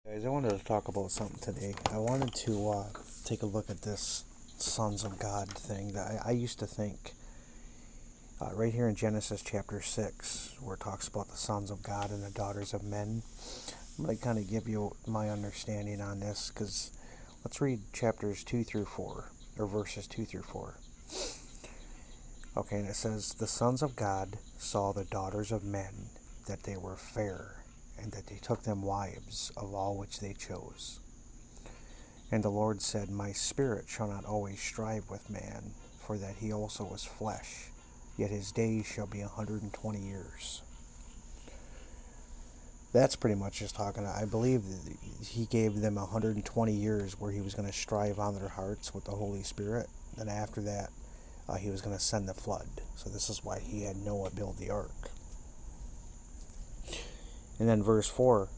Guys, I wanted to talk about something today. I wanted to take a look at this sons of God thing that I used to think right here in Genesis chapter 6, where it talks about the sons of God and the daughters of men. I'm going to kind of give you my understanding on this because let's read chapters 2 through 4, or verses 2 through 4. Okay, and it says, "The sons of God saw the daughters of men, that they were fair, and that they took them wives of all which they chose. And the Lord said, My spirit shall not always strive with man, for that he also is flesh, yet his days shall be 120 years." That's pretty much just talking. I believe that he gave them 120 years where he was going to strive on their hearts with the Holy Spirit. Then after that, he was going to send the flood. So this is why he had Noah build the ark. And then verse 4,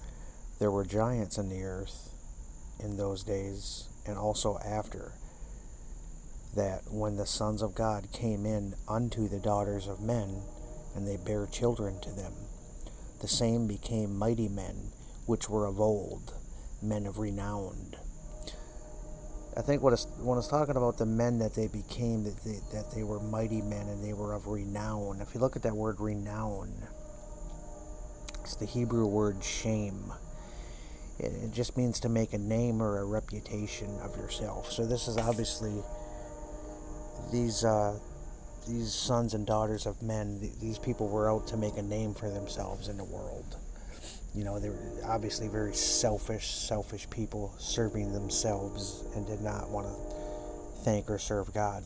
"There were giants in the earth in those days, and also after, that when the sons of God came in unto the daughters of men, and they bare children to them, the same became mighty men, which were of old, men of renown." I think when it's talking about the men that they became, that they were mighty men and they were of renown. If you look at that word renown, it's the Hebrew word shame. It just means to make a name or a reputation of yourself. So this is obviously these sons and daughters of men. These people were out to make a name for themselves in the world. You know, they were obviously very selfish people serving themselves and did not want to thank or serve God.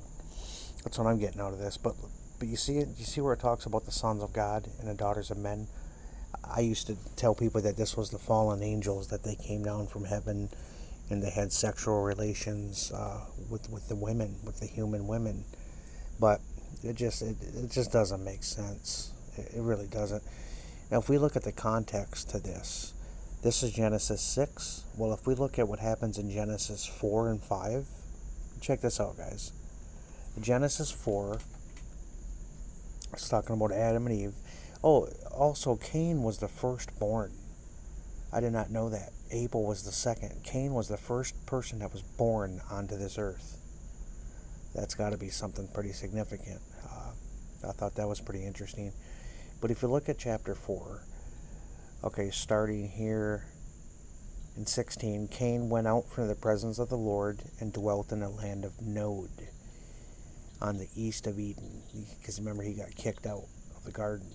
That's what I'm getting out of this. But you see it. You see where it talks about the sons of God and the daughters of men. I used to tell people that this was the fallen angels, that they came down from heaven and they had sexual relations with the women, with the human women. But it just doesn't make sense. It really doesn't. Now, if we look at the context to this is Genesis 6. Well, if we look at what happens in Genesis 4 and 5, check this out, guys. Genesis 4, it's talking about Adam and Eve. Oh, also Cain was the firstborn. I did not know that. Abel was the second. Cain was the first person that was born onto this earth. That's got to be something pretty significant. I thought that was pretty interesting. But if you look at chapter 4, okay, starting here in 16, Cain went out from the presence of the Lord and dwelt in the land of Nod on the east of Eden. Because remember, he got kicked out of the garden.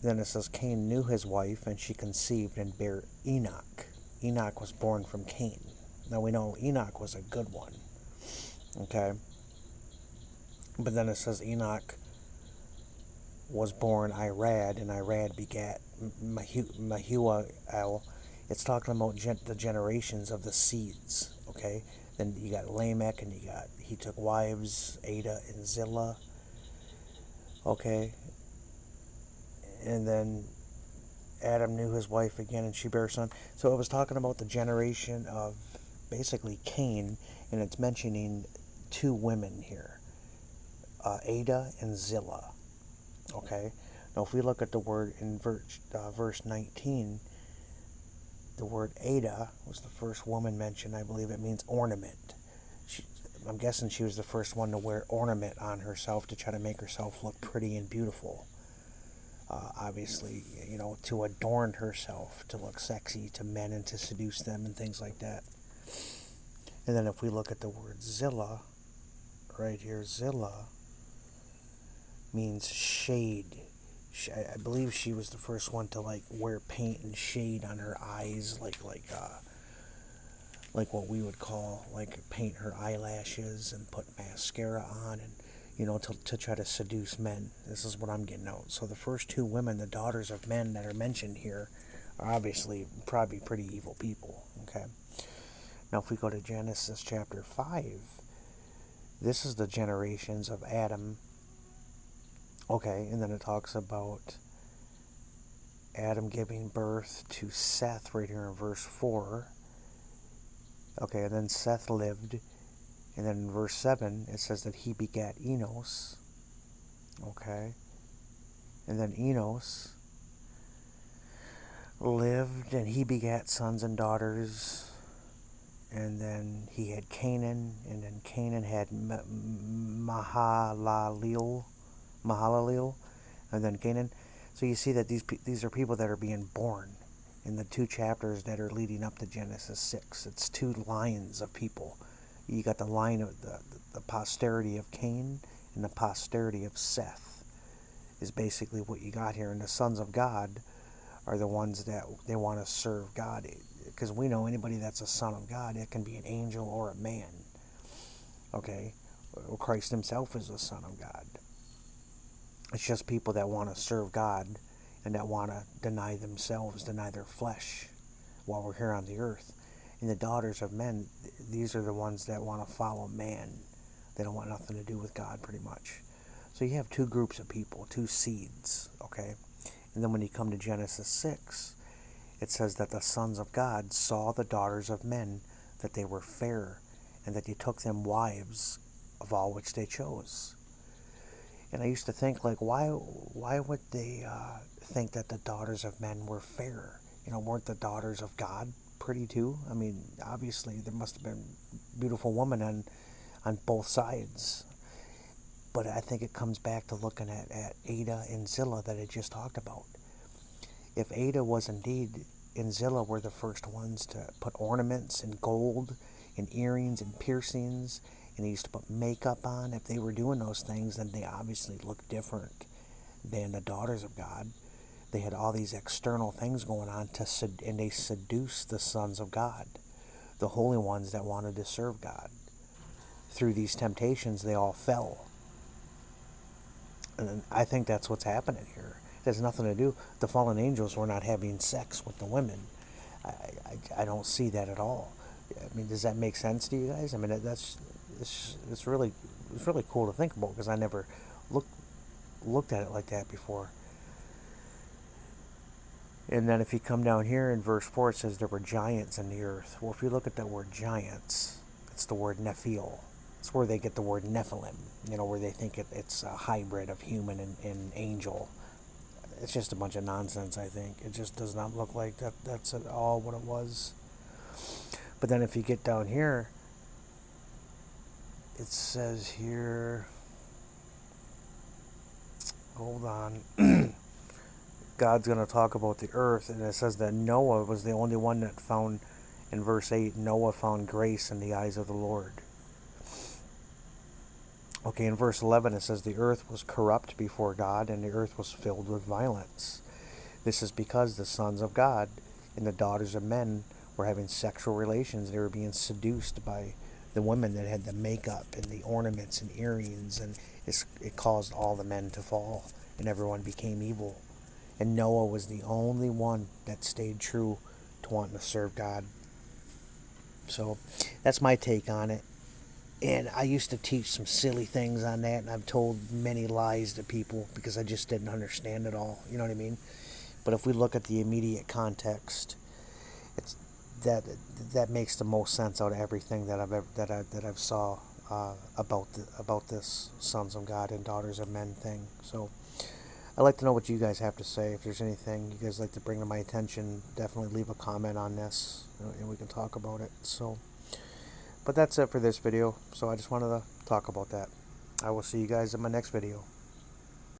Then it says, Cain knew his wife, and she conceived and bare Enoch. Enoch was born from Cain. Now we know Enoch was a good one. Okay? But then it says Enoch was born Irad, and Irad begat Mahuel. It's talking about the generations of the seeds. Okay? Then you got Lamech, and he took wives, Ada and Zillah. Okay? And then Adam knew his wife again, and she bare a son. So it was talking about the generation of basically Cain, and it's mentioning two women here, Ada and Zillah. Okay? Now, if we look at the word in verse 19, the word Ada was the first woman mentioned. I believe it means ornament. I'm guessing she was the first one to wear ornament on herself to try to make herself look pretty and beautiful. Obviously, to adorn herself, to look sexy to men and to seduce them and things like that. And then if we look at the word Zillah, right here, Zillah means shade. I believe she was the first one to wear paint and shade on her eyes, like what we would call paint her eyelashes and put mascara on and to try to seduce men. This is what I'm getting out. So the first two women, the daughters of men that are mentioned here, are obviously probably pretty evil people. Okay. Now if we go to Genesis chapter 5, this is the generations of Adam. Okay, and then it talks about Adam giving birth to Seth right here in verse 4. Okay, and then Seth lived. And then in verse 7, it says that he begat Enos. Okay. And then Enos lived, and he begat sons and daughters. And then he had Canaan, and then Canaan had Mahalalel, and then Canaan. So you see that these are people that are being born in the 2 chapters that are leading up to Genesis 6. It's 2 lines of people. You got the line of the posterity of Cain and the posterity of Seth is basically what you got here. And the sons of God are the ones that they want to serve God. Because we know anybody that's a son of God, it can be an angel or a man. Okay? Well, Christ himself is a son of God. It's just people that want to serve God and that want to deny themselves, deny their flesh while we're here on the earth. And the daughters of men, these are the ones that want to follow man. They don't want nothing to do with God, pretty much. So you have 2 groups of people, 2 seeds, okay? And then when you come to Genesis 6, it says that the sons of God saw the daughters of men, that they were fair, and that they took them wives of all which they chose. And I used to think, like, why would they think that the daughters of men were fair? Weren't the daughters of God pretty too? I mean, obviously there must have been beautiful women on both sides. But I think it comes back to looking at Ada and Zillah that I just talked about. If Ada was indeed and Zillah were the first ones to put ornaments and gold and earrings and piercings, and they used to put makeup on, if they were doing those things, then they obviously looked different than the daughters of God. They had all these external things going on, and they seduced the sons of God, the holy ones that wanted to serve God. Through these temptations, they all fell. And I think that's what's happening here. It has nothing to do. The fallen angels were not having sex with the women. I don't see that at all. I mean, does that make sense to you guys? I mean, it's really cool to think about, because I never looked at it like that before. And then if you come down here in verse 4, it says there were giants in the earth. Well, if you look at the word giants, it's the word Nephil. It's where they get the word Nephilim, where they think it's a hybrid of human and angel. It's just a bunch of nonsense, I think. It just does not look like that's at all what it was. But then if you get down here, it says here, hold on, God's going to talk about the earth, and it says that Noah was the only one that found, in verse 8, Noah found grace in the eyes of the Lord. Okay, in verse 11 it says the earth was corrupt before God, and the earth was filled with violence. This is because the sons of God and the daughters of men were having sexual relations. They were being seduced by the women that had the makeup and the ornaments and earrings, and it caused all the men to fall, and everyone became evil. And Noah was the only one that stayed true to wanting to serve God. So that's my take on it. And I used to teach some silly things on that, and I've told many lies to people because I just didn't understand it all. You know what I mean? But if we look at the immediate context, it's that makes the most sense out of everything that I've saw about this sons of God and daughters of men thing. So I'd like to know what you guys have to say. If there's anything you guys like to bring to my attention, definitely leave a comment on this, and we can talk about it. So. But that's it for this video, so I just wanted to talk about that. I will see you guys in my next video.